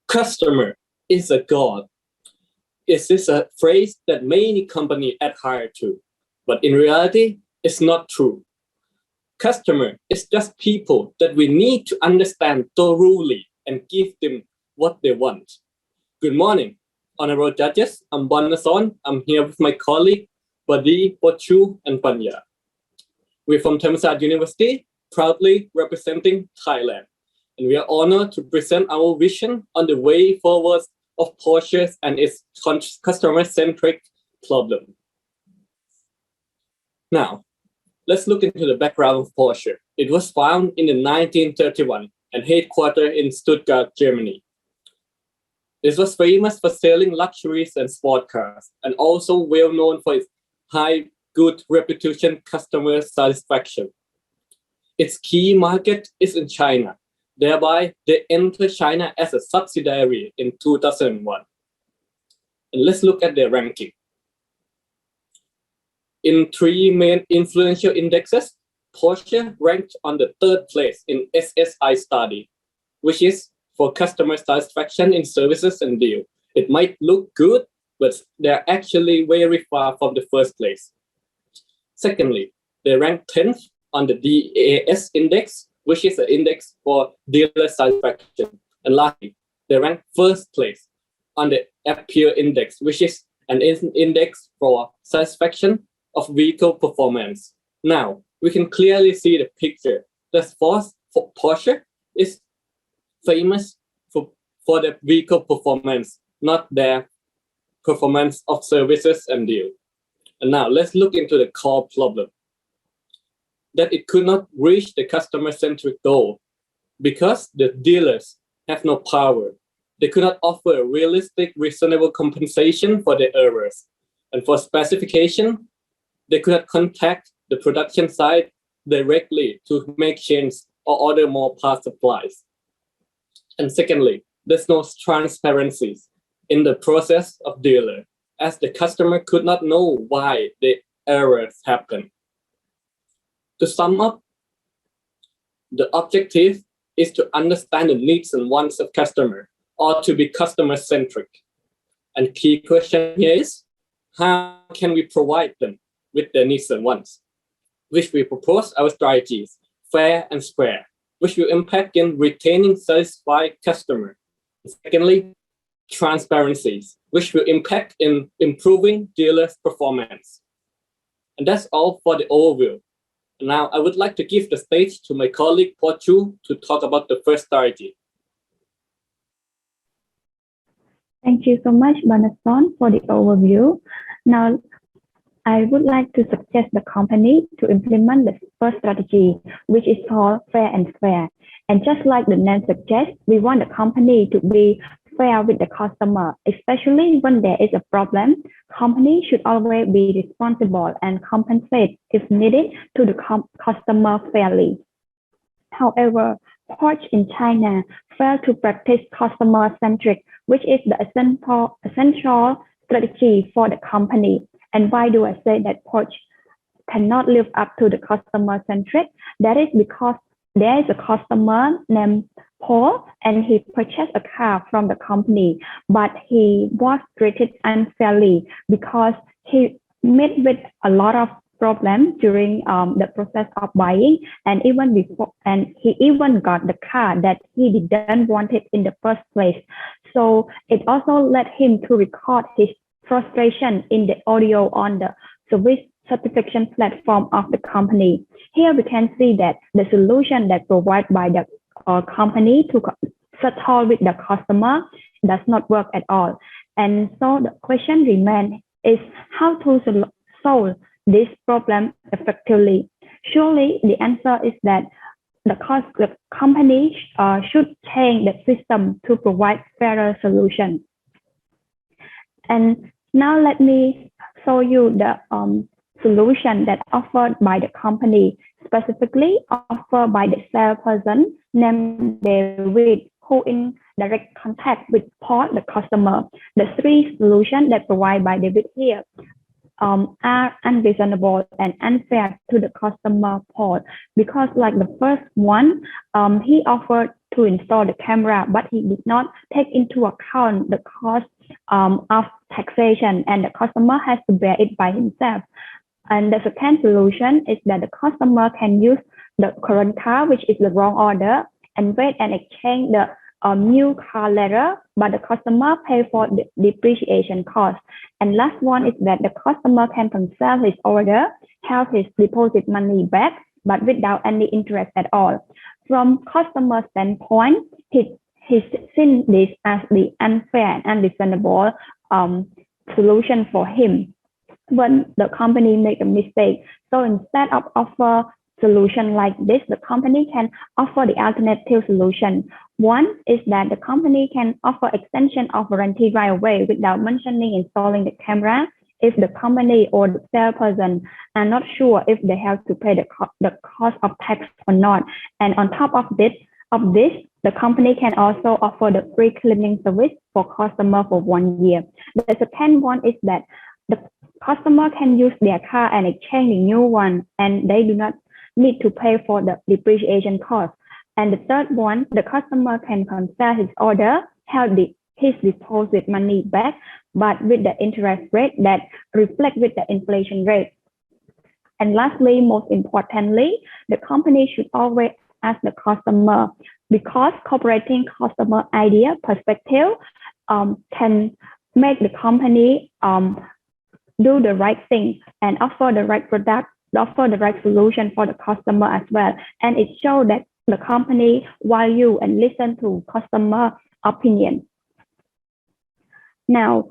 Customer is a god. Is this a phrase that many companies adhere to? But in reality, it's not true. Customer is just people that we need to understand thoroughly and give them what they want. Good morning, honorable judges. I'm Banason. I'm here with my colleague, Badi, Pochu, and Panya. We're from Thammasat University, proudly representing Thailand. And we are honored to present our vision on the way forward of Porsche and its customer-centric problem. Now, let's look into the background of Porsche. It was founded in 1931 and headquartered in Stuttgart, Germany. It was famous for selling luxuries and sport cars, and also well known for its high good reputation customer satisfaction. Its key market is in China. Thereby, they entered China as a subsidiary in 2001. And let's look at their ranking. In three main influential indexes, Porsche ranked on the third place in SSI study, which is for customer satisfaction in services and deal. It might look good, but they're actually very far from the first place. Secondly, they ranked 10th on the DAS index, which is an index for dealer satisfaction. And lastly, they ranked first place on the Appeal index, which is an index for satisfaction of vehicle performance. Now, we can clearly see the picture that Porsche is famous for the vehicle performance, not their performance of services and deal. And now let's look into the core problem. That it could not reach the customer-centric goal because the dealers have no power. They could not offer realistic, reasonable compensation for their errors. And for specification, they could not contact the production side directly to make changes or order more part supplies. And secondly, there's no transparency in the process of dealer, as the customer could not know why the errors happen. To sum up, the objective is to understand the needs and wants of customer, or to be customer-centric. And key question here is, how can we provide them with their needs and wants? Which we propose our strategies, fair and square, which will impact in retaining satisfied customer. Secondly, transparencies, which will impact in improving dealers' performance. And that's all for the overview. Now, I would like to give the stage to my colleague, Pochu, to talk about the first strategy. Thank you so much, Banason, for the overview. Now, I would like to suggest the company to implement the first strategy, which is called fair and square. And just like the name suggests, we want the company to be fair with the customer, especially when there is a problem. Company should always be responsible and compensate if needed to the customer fairly. However, Porsche in China failed to practice customer-centric, which is the essential strategy for the company. And why do I say that Porsche cannot live up to the customer-centric? That is because there is a customer named Paul, and he purchased a car from the company, but he was treated unfairly because he met with a lot of problems during the process of buying, and he even got the car that he didn't want it in the first place. So it also led him to record his frustration in the audio on the service certification platform of the company. Here we can see that the solution that provided by the company to settle with the customer does not work at all. And so the question remains is how to solve this problem effectively. Surely the answer is that the company should change the system to provide fairer solutions. And now let me show you the solution that offered by the company, specifically offered by the salesperson named David, who in direct contact with Paul, the customer. The three solutions that provided by David here are unreasonable and unfair to the customer Paul, because like the first one, he offered to install the camera, but he did not take into account the cost of taxation, and the customer has to bear it by himself. And the second solution is that the customer can use the current car, which is the wrong order, and wait and exchange the new car later, but the customer pay for the depreciation cost. And last one is that the customer can cancel his order, have his deposit money back, but without any interest at all. From customer standpoint, he seen this as the unfair and unreasonable solution for him when the company make a mistake. So instead of offer solution like this, the company can offer the alternative solution. One is that the company can offer extension of warranty right away without mentioning installing the camera if the company or the salesperson are not sure if they have to pay the cost of tax or not. And on top of this, the company can also offer the free cleaning service for customer for 1 year. The second one is that the customer can use their car and exchange the new one, and they do not need to pay for the depreciation cost. And the third one, the customer can cancel his order, have his deposit money back, but with the interest rate that reflect with the inflation rate. And lastly, most importantly, the company should always ask the customer, because incorporating customer idea perspective can make the company do the right thing and offer the right product, offer the right solution for the customer as well. And it shows that the company value and listen to customer opinion. Now,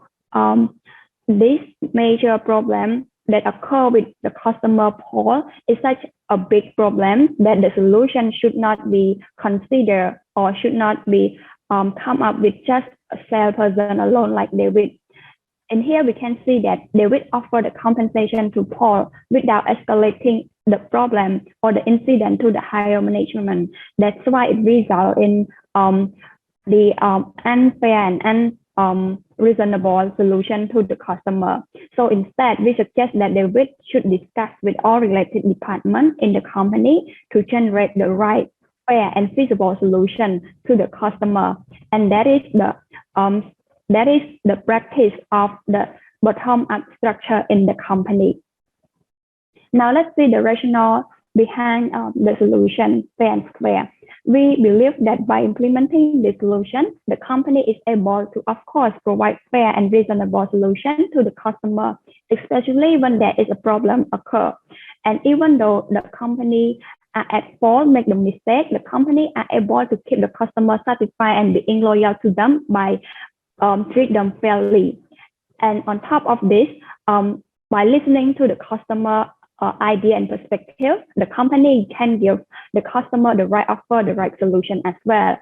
this major problem that occur with the customer poll is such a big problem that the solution should not be considered or should not be come up with just a salesperson alone like David. And here we can see that David offered the compensation to Paul without escalating the problem or the incident to the higher management. That's why it results in the unfair and unreasonable solution to the customer. So instead, we suggest that David should discuss with all related departments in the company to generate the right, fair, and feasible solution to the customer. And that is the practice of the bottom-up structure in the company. Now let's see the rationale behind the solution, fair and square. We believe that by implementing the solution, the company is able to, of course, provide fair and reasonable solution to the customer, especially when there is a problem occur. And even though the company are at fault, make the mistake, the company are able to keep the customer satisfied and being loyal to them by treat them fairly. And on top of this, by listening to the customer idea and perspective, the company can give the customer the right offer, the right solution as well.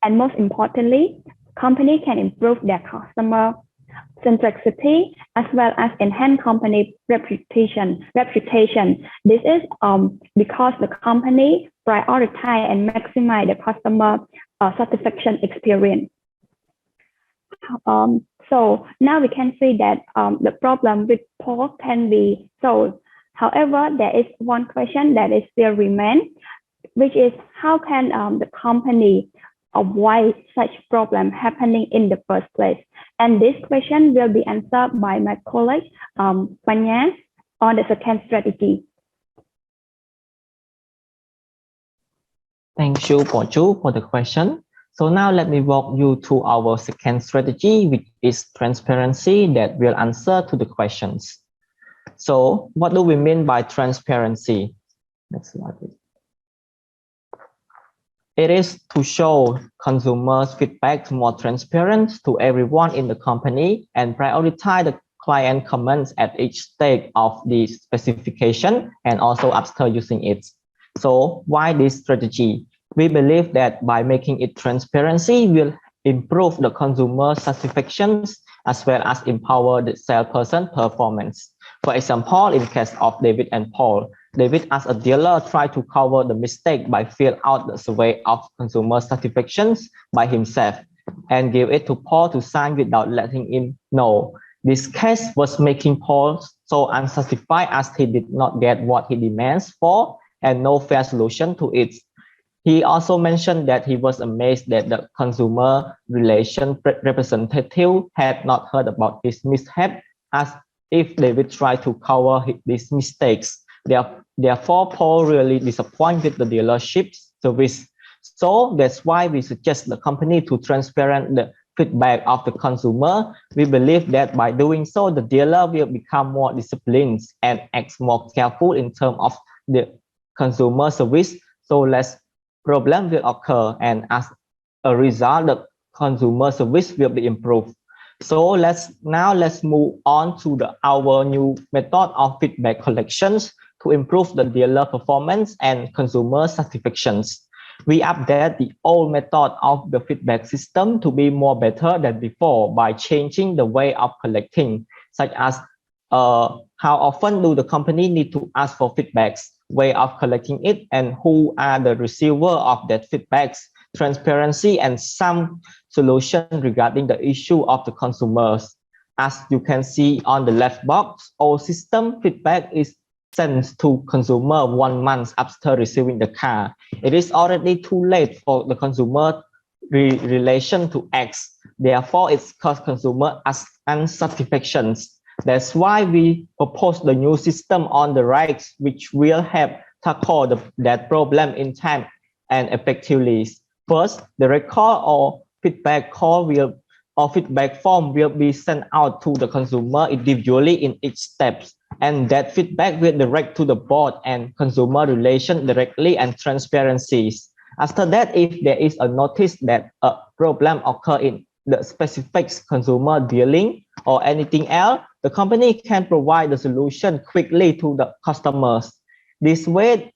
And most importantly, company can improve their customer centricity as well as enhance company reputation. This is because the company prioritize and maximize the customer satisfaction experience. So now we can see that the problem with Paul can be solved. However, there is one question that is still remain, which is how can the company avoid such problem happening in the first place? And this question will be answered by my colleague Panya on the second strategy. Thank you, Pochu, for the question. So now let me walk you through our second strategy, which is transparency, that will answer to the questions. So what do we mean by transparency? Next slide, please. It is to show consumers' feedback more transparent to everyone in the company and prioritize the client comments at each stage of the specification and also after using it. So why this strategy? We believe that by making it transparency will improve the consumer satisfaction as well as empower the salesperson performance. For example, in case of David and Paul, David as a dealer tried to cover the mistake by fill out the survey of consumer satisfaction by himself and give it to Paul to sign without letting him know. This case was making Paul so unsatisfied as he did not get what he demands for and no fair solution to it. He also mentioned that he was amazed that the consumer relation representative had not heard about his mishap, as if they would try to cover these mistakes. Therefore, Paul really disappointed the dealership's service. So that's why we suggest the company to transparent the feedback of the consumer. We believe that by doing so, the dealer will become more disciplined and act more careful in terms of the consumer service. So less problem will occur, and as a result, the consumer service will be improved. So let's move on to our new method of feedback collections to improve the dealer performance and consumer satisfactions. We update the old method of the feedback system to be more better than before by changing the way of collecting, such as how often do the company need to ask for feedbacks, way of collecting it, and who are the receiver of that feedbacks, transparency, and some solution regarding the issue of the consumers. As you can see on the left box, all system feedback is sent to consumer 1 month after receiving the car. It is already too late for the consumer relation to act. Therefore, it causes consumer unsatisfactions. That's why we propose the new system on the right, which will help tackle that problem in time and effectively. First, the record or feedback call or feedback form will be sent out to the consumer individually in each step, and that feedback will direct to the board and consumer relation directly and transparencies. After that, if there is a notice that a problem occur in the specific consumer dealing or anything else, the company can provide the solution quickly to the customers. This way,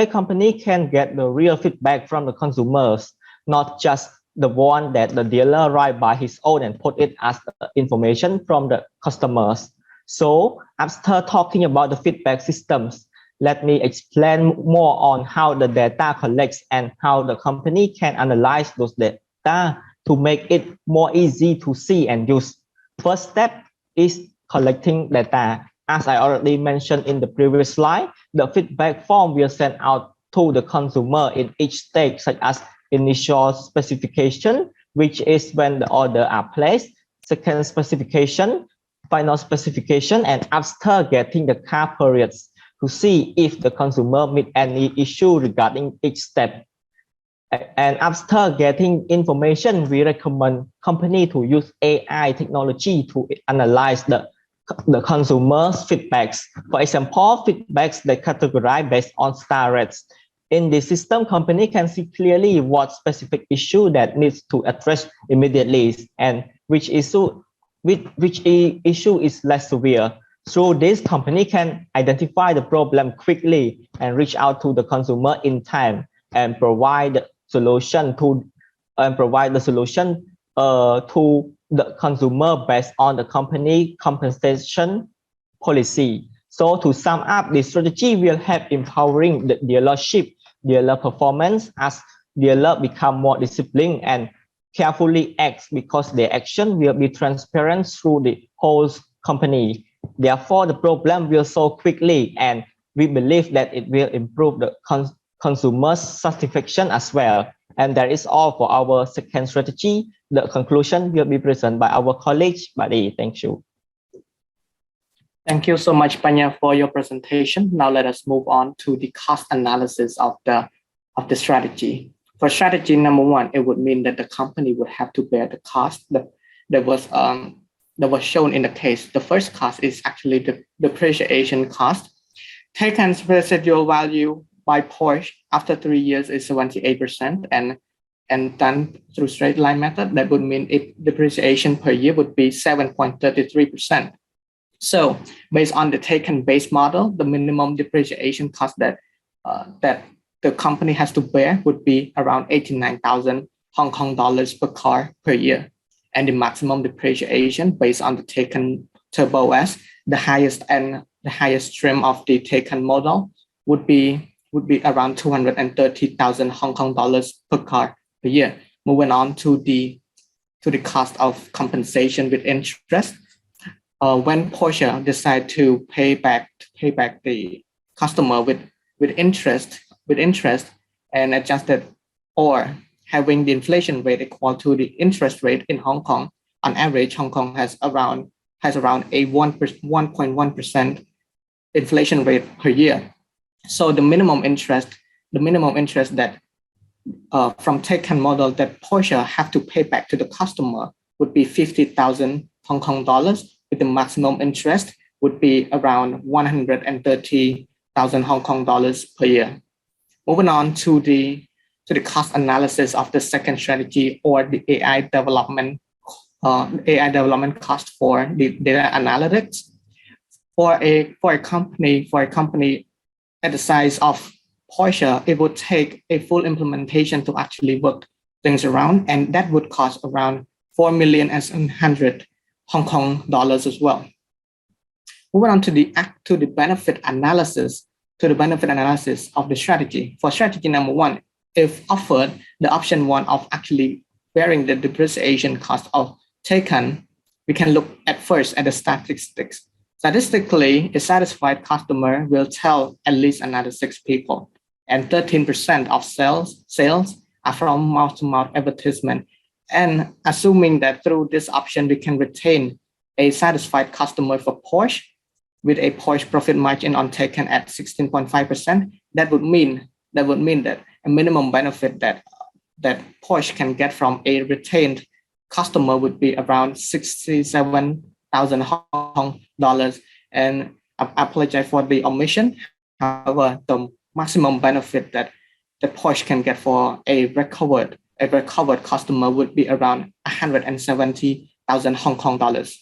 company can get the real feedback from the consumers, not just the one that the dealer write by his own and put it as information from the customers. So after talking about the feedback systems, let me explain more on how the data collects and how the company can analyze those data to make it more easy to see and use. First step is collecting data. As I already mentioned in the previous slide, the feedback form will send out to the consumer in each stage, such as initial specification, which is when the order are placed, second specification, final specification, and after getting the car periods to see if the consumer meet any issue regarding each step. And after getting information, we recommend company to use AI technology to analyze the consumer's feedbacks. For example, feedbacks that categorize based on star rates. In the system, company can see clearly what specific issue that needs to address immediately and which issue is less severe. Through this, company can identify the problem quickly and reach out to the consumer in time and provide the solution to the consumer based on the company compensation policy. So to sum up, this strategy will help empowering the dealer performance as dealer become more disciplined and carefully act because their action will be transparent through the whole company. Therefore, the problem will solve quickly, and we believe that it will improve the consumer satisfaction as well. And that is all for our second strategy. The conclusion will be presented by our colleague, Buddy. Thank you. Thank you so much, Panya, for your presentation. Now let us move on to the cost analysis of the strategy. For strategy number one, it would mean that the company would have to bear the cost that was shown in the case. The first cost is actually the depreciation cost. Taken as residual value by Porsche after 3 years is 78%, and done through straight line method, that would mean depreciation per year would be 7.33%. So based on the taken base model, the minimum depreciation cost that the company has to bear would be around 89,000 Hong Kong dollars per car per year. And the maximum depreciation based on the taken Turbo S, the highest trim of the taken model would be around 230,000 Hong Kong dollars per car per year. Moving on to the cost of compensation with interest. When Porsche decide to pay back the customer with interest, and adjusted, or having the inflation rate equal to the interest rate in Hong Kong. On average, Hong Kong has around a 1.1% inflation rate per year. So the minimum interest that from Taken model that Porsche have to pay back to the customer would be 50,000 Hong Kong dollars, with the maximum interest would be around 130,000 Hong Kong dollars per year. Moving on to the cost analysis of the second strategy, or the AI development cost for the data analytics. For a company at the size of Porsche, it would take a full implementation to actually work things around, and that would cost around 4,100,000 Hong Kong dollars as well. Moving on to the benefit analysis, of the strategy. For strategy number one, if offered the option one of actually bearing the depreciation cost of Taken, we can look at first at the statistics. Statistically, a satisfied customer will tell at least another 6 people, and 13% of sales are from mouth-to-mouth advertisement. And assuming that through this option, we can retain a satisfied customer for Porsche with a Porsche profit margin on Taken at 16.5%, that would mean that a minimum benefit that Porsche can get from a retained customer would be around 67,000 Hong Kong dollars. And I apologize for the omission. However, the maximum benefit that the Porsche can get for a recovered customer would be around 170,000 Hong Kong dollars.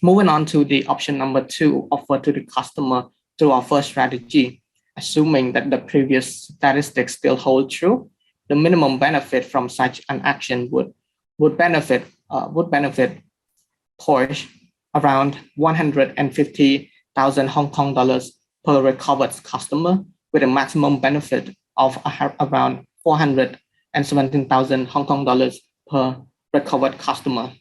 Moving on to the option number two, offered to the customer through our first strategy. Assuming that the previous statistics still hold true, the minimum benefit from such an action would benefit Porsche around 150,000 Hong Kong dollars per recovered customer, with a maximum benefit of around 417,000 Hong Kong dollars per recovered customer.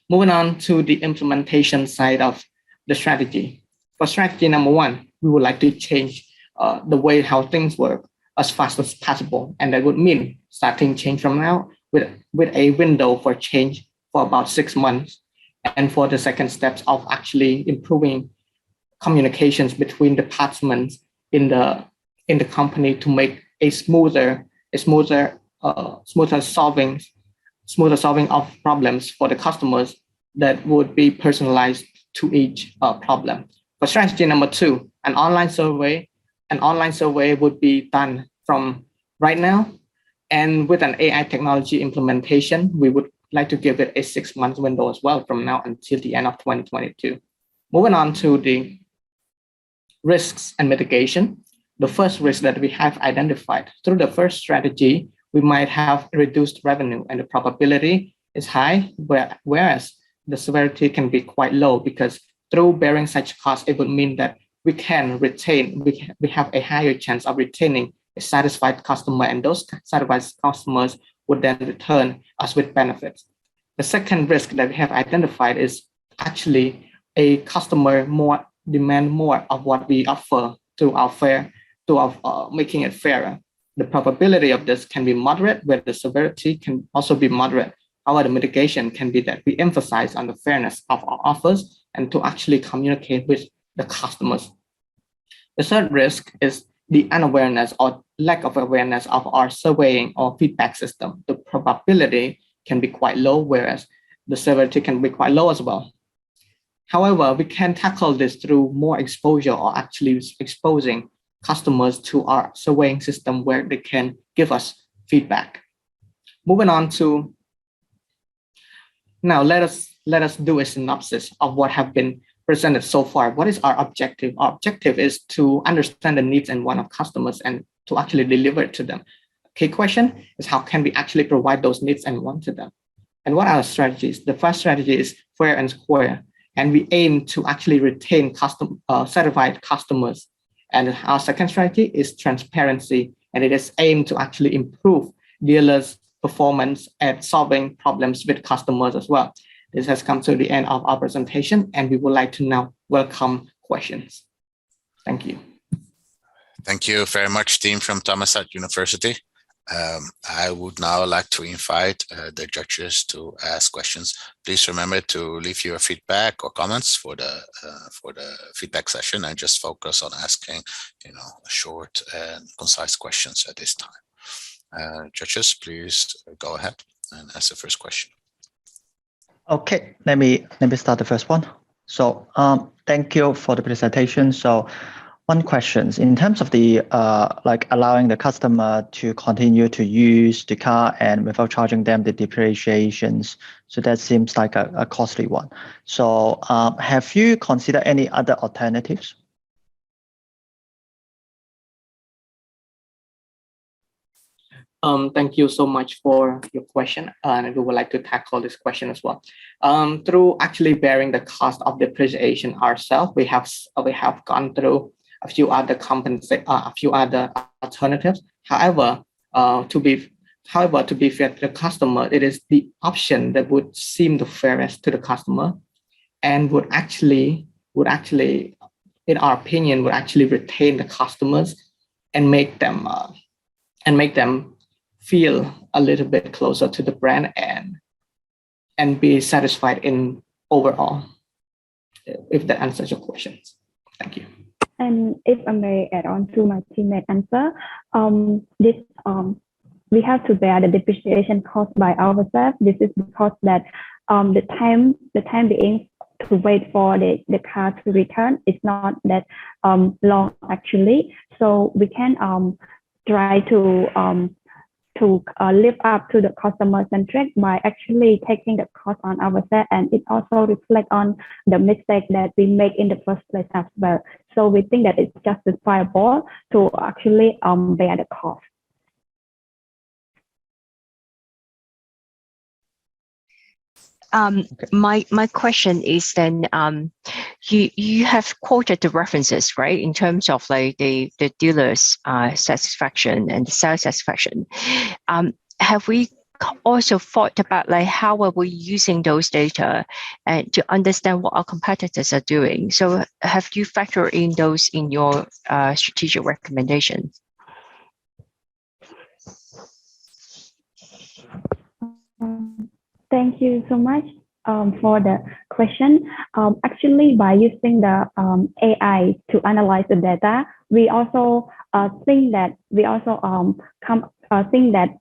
Moving on to the implementation side of the strategy. For strategy number one, we would like to change the way how things work as fast as possible. And that would mean starting change from now with a window for change for about 6 months. And for the second steps of actually improving communications between departments in the company to make a smoother solving of problems for the customers that would be personalized to each problem. For strategy number two, an online survey would be done from right now, and with an AI technology implementation, we would like to give it a 6-month window as well from now until the end of 2022. Moving on to the risks and mitigation. The first risk that we have identified through the first strategy, we might have reduced revenue, and the probability is high, whereas the severity can be quite low, because through bearing such costs, it would mean that we have a higher chance of retaining a satisfied customer, and those satisfied customers would then return us with benefits. The second risk that we have identified is actually a customer demand more of what we offer to making it fairer. The probability of this can be moderate, where the severity can also be moderate. However, the mitigation can be that we emphasize on the fairness of our offers and to actually communicate with the customers. The third risk is the unawareness or lack of awareness of our surveying or feedback system. The probability can be quite low, whereas the severity can be quite low as well. However, we can tackle this through more exposure, or actually exposing customers to our surveying system where they can give us feedback. Moving on to now, let us do a synopsis of what have been presented so far. What is our objective? Our objective is to understand the needs and wants of customers and to actually deliver it to them. Key question is, how can we actually provide those needs and wants to them? And what are our strategies? The first strategy is fair and square, and we aim to actually retain certified customers. And our second strategy is transparency, and it is aimed to actually improve dealers' performance at solving problems with customers as well. This has come to the end of our presentation, and we would like to now welcome questions. Thank you. Thank you very much, team from Thammasat University. I would now like to invite the judges to ask questions. Please remember to leave your feedback or comments for the feedback session, and just focus on asking, short and concise questions at this time. Judges, please go ahead and ask the first question. Okay, let me start the first one. So thank you for the presentation. So one question, in terms of the like allowing the customer to continue to use the car and without charging them the depreciations, so that seems like a costly one. So have you considered any other alternatives? Thank you so much for your question, and we would like to tackle this question as well. Through actually bearing the cost of depreciation ourselves, we have gone through a few other alternatives. However, to be fair to the customer, it is the option that would seem the fairest to the customer, and would actually, in our opinion, would actually retain the customers and make them feel a little bit closer to the brand and be satisfied in overall. If that answers your questions, thank you. And if I may add on to my teammate answer, we have to bear the depreciation cost by ourselves. This is because that the time being to wait for the car to return is not that long actually. So we can try to live up to the customer centric by actually taking the cost on ourselves, and it also reflects on the mistake that we make in the first place as well. So we think that it's justifiable to actually bear the cost. My question is then, you have quoted the references, right, in terms of like the dealers' satisfaction and the sales satisfaction. Have we also thought about like how are we using those data and to understand what our competitors are doing? So have you factored in those in your strategic recommendations? Thank you so much for the question. Actually, by using the AI to analyze the data, we also think that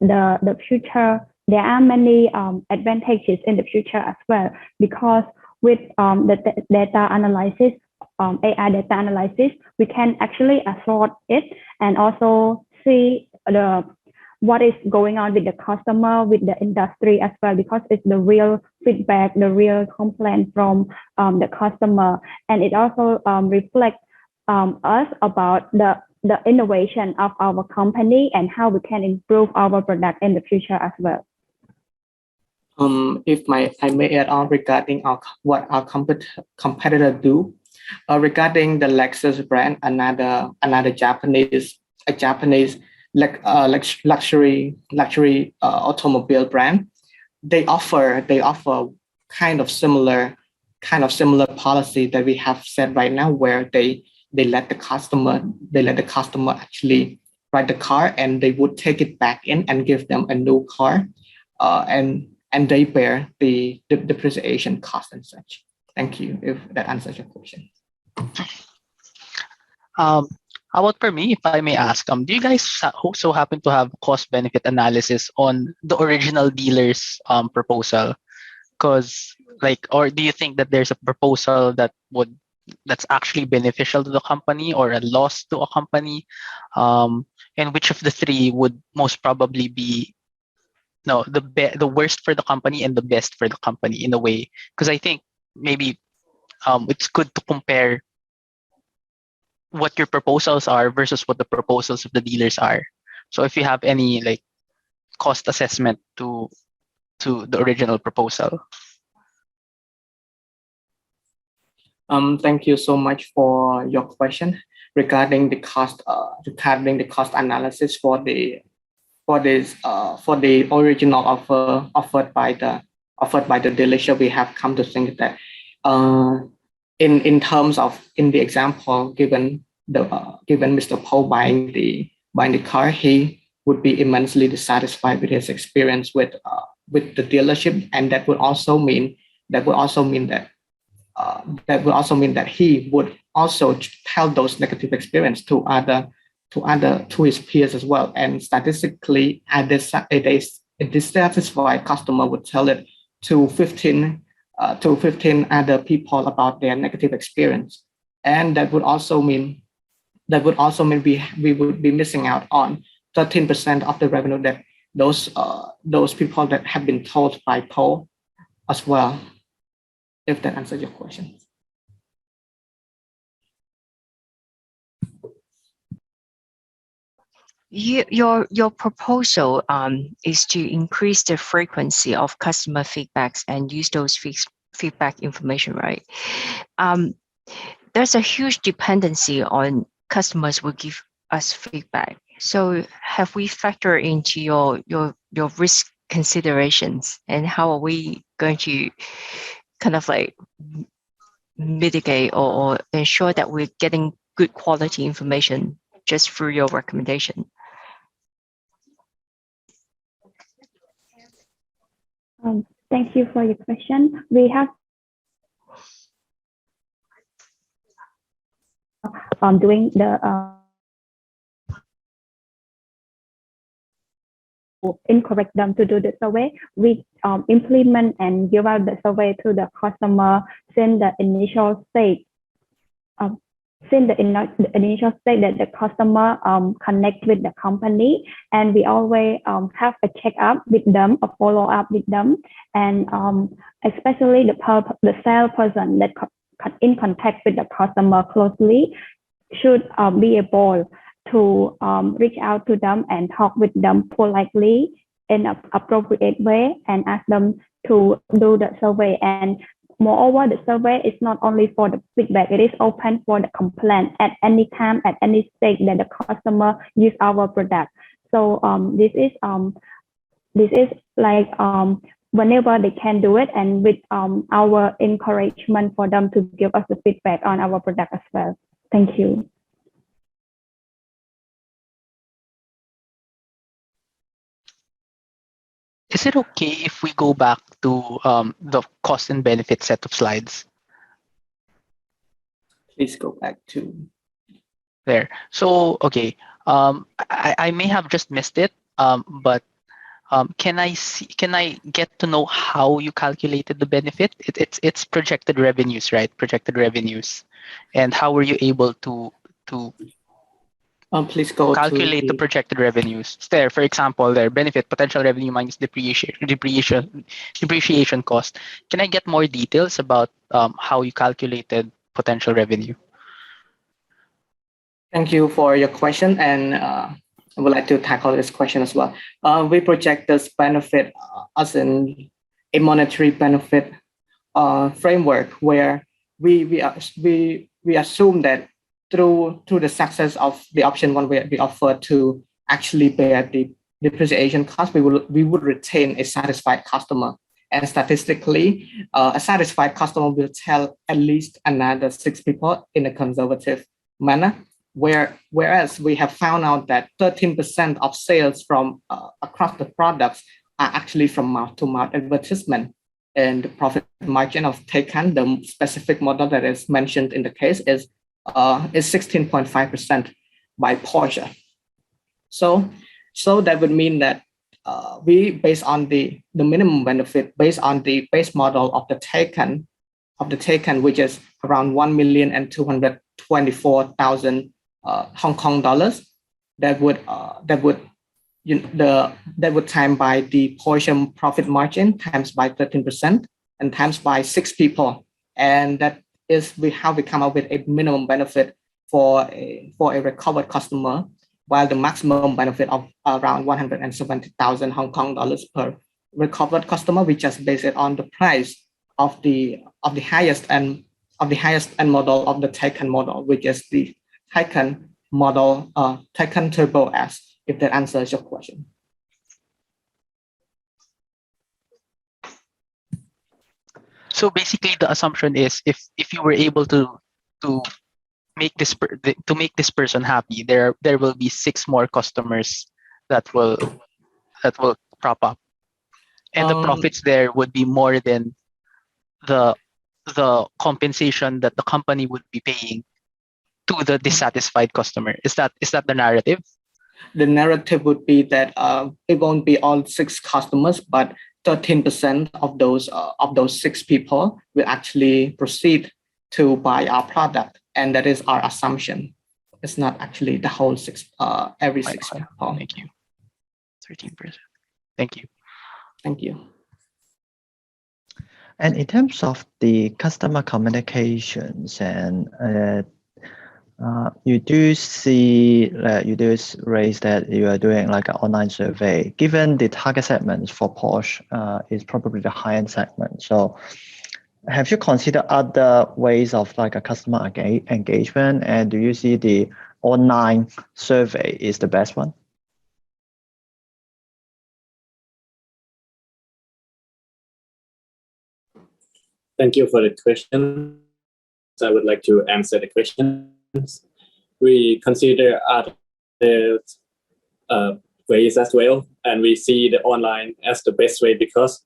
the future, there are many advantages in the future as well, because with the data analysis, AI data analysis, we can actually assort it and also see what is going on with the customer, with the industry as well, because it's the real feedback, the real complaint from the customer. And it also reflects us about the innovation of our company and how we can improve our product in the future as well. If I may add on regarding what our competitor do, regarding the Lexus brand, another Japanese luxury automobile brand, they offer kind of similar policy that we have set right now, where they let the customer actually ride the car, and they would take it back in and give them a new car, and they bear the depreciation cost and such. Thank you, if that answers your question. How about for me, if I may ask, do you guys also happen to have cost-benefit analysis on the original dealer's proposal? Because or do you think that there's a proposal that's actually beneficial to the company or a loss to a company? And which of the three would most probably be the worst for the company and the best for the company in a way? Because I think maybe it's good to compare what your proposals are versus what the proposals of the dealers are. So if you have any cost assessment to the original proposal. Thank you so much for your question regarding the cost analysis for the original offered by the dealership. We have come to think that in the example given given Mr. Paul buying the car, he would be immensely dissatisfied with his experience with the dealership, and that would also mean that he would also tell those negative experience to his peers as well. And statistically, a dissatisfied customer would tell it to 15 other people about their negative experience, and that would also mean we would be missing out on 13% of the revenue that those people that have been told by Paul as well. If that answers your question. Your proposal is to increase the frequency of customer feedbacks and use those feedback information, right? There's a huge dependency on customers will give us feedback. So have we factored into your risk considerations, and how are we going to kind of like mitigate or ensure that we're getting good quality information just through your recommendation? Thank you for your question. We have doing the encourage them to do the survey. We implement and give out the survey to the customer since the initial stage. Since the initial stage that the customer connect with the company, and we always have a check up with them, a follow up with them, and especially the salesperson that in contact with the customer closely should be able to reach out to them and talk with them politely in an appropriate way and ask them to do the survey. And moreover, the survey is not only for the feedback, it is open for the complaint at any time, at any stage that the customer use our product. So this is like whenever they can do it, and with our encouragement for them to give us the feedback on our product as well. Thank you. Is it okay if we go back to the cost and benefit set of slides? Please go back to there. So, okay, I may have just missed it, but can I get to know how you calculated the benefit? It's projected revenues, right? Projected revenues, and how were you able to please go calculate the projected revenues? There, for example, there benefit potential revenue minus depreciation cost. Can I get more details about how you calculated potential revenue? Thank you for your question, and I would like to tackle this question as well. We project this benefit as a monetary benefit framework where we assume that through the success of the option one, we offer to actually bear the depreciation cost, we would retain a satisfied customer. And statistically, a satisfied customer will tell at least another 6 people in a conservative manner. Whereas we have found out that 13% of sales from across the products are actually from mouth-to-mouth advertisement, and the profit margin of Taycan, the specific model that is mentioned in the case, is 16.5% by Porsche. So that would mean that we, based on the minimum benefit, based on the base model of the Taycan, which is around 1,224,000 Hong Kong dollars, that would time by the Porsche profit margin times by 13% and times by 6 people, and that is how we come up with a minimum benefit for a recovered customer, while the maximum benefit of around 170,000 Hong Kong dollars per recovered customer, we just base it on the price of the highest end model of the Taycan model, which is the Taycan model, Taycan Turbo S, if that answers your question. So basically, the assumption is if you were able to make to make this person happy, there will be 6 more customers that will prop up, and the profits there would be more than the compensation that the company would be paying to the dissatisfied customer. Is that the narrative? The narrative would be that it won't be all 6 customers, but 13% of those 6 people will actually proceed to buy our product, and that is our assumption. It's not actually the whole 6 every 6 people. Thank you. 13%. Thank you. Thank you. And in terms of the customer communications, and you do see you do raise that you are doing like an online survey. Given the target segments for Porsche is probably the high-end segment, so have you considered other ways of like a customer engagement? And do you see the online survey is the best one? Thank you for the question. I would like to answer the questions. We consider other ways as well, and we see the online as the best way because,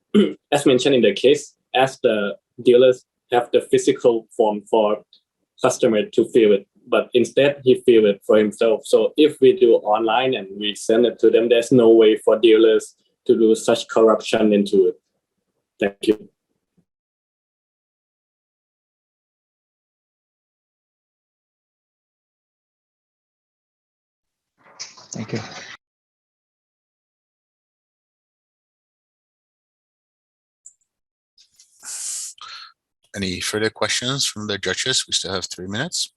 as mentioned in the case, as the dealers have the physical form for customer to fill it, but instead he fill it for himself. So if we do online and we send it to them, there's no way for dealers to do such corruption into it. Thank you. Thank you. Any further questions from the judges? We still have 3 minutes.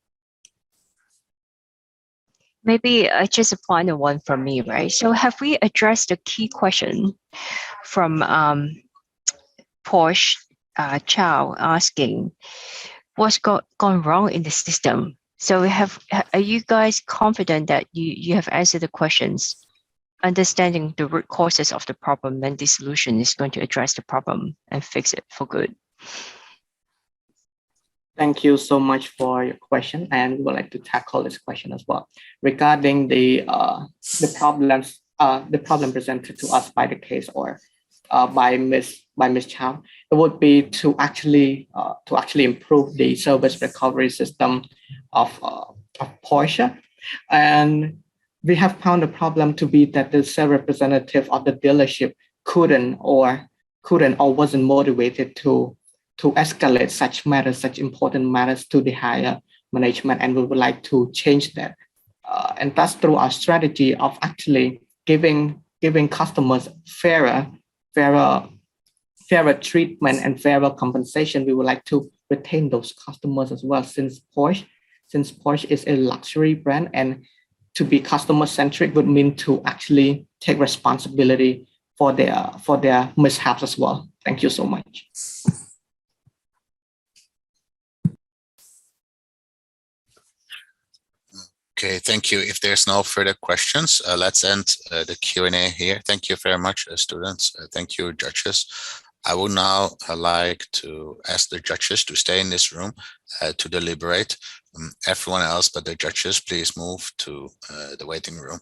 Maybe just a final one from me, right? So have we addressed the key question from Porsche Chow asking what's gone wrong in the system? So are you guys confident that you have answered the questions, understanding the root causes of the problem, and the solution is going to address the problem and fix it for good? Thank you so much for your question, and we would like to tackle this question as well regarding the problem presented to us by the case or by Miss Chow. It would be to actually improve the service recovery system of Porsche, and we have found the problem to be that the sales representative of the dealership couldn't or wasn't motivated to escalate such matters, such important matters to the higher management, and we would like to change that. And that's through our strategy of actually giving customers fairer treatment and fairer compensation. We would like to retain those customers as well, since Porsche is a luxury brand, and to be customer centric would mean to actually take responsibility for their mishaps as well. Thank you so much. Okay, thank you. If there's no further questions, let's end the Q&A here. Thank you very much, students. Thank you, judges. I would now like to ask the judges to stay in this room to deliberate. Everyone else but the judges, please move to the waiting room.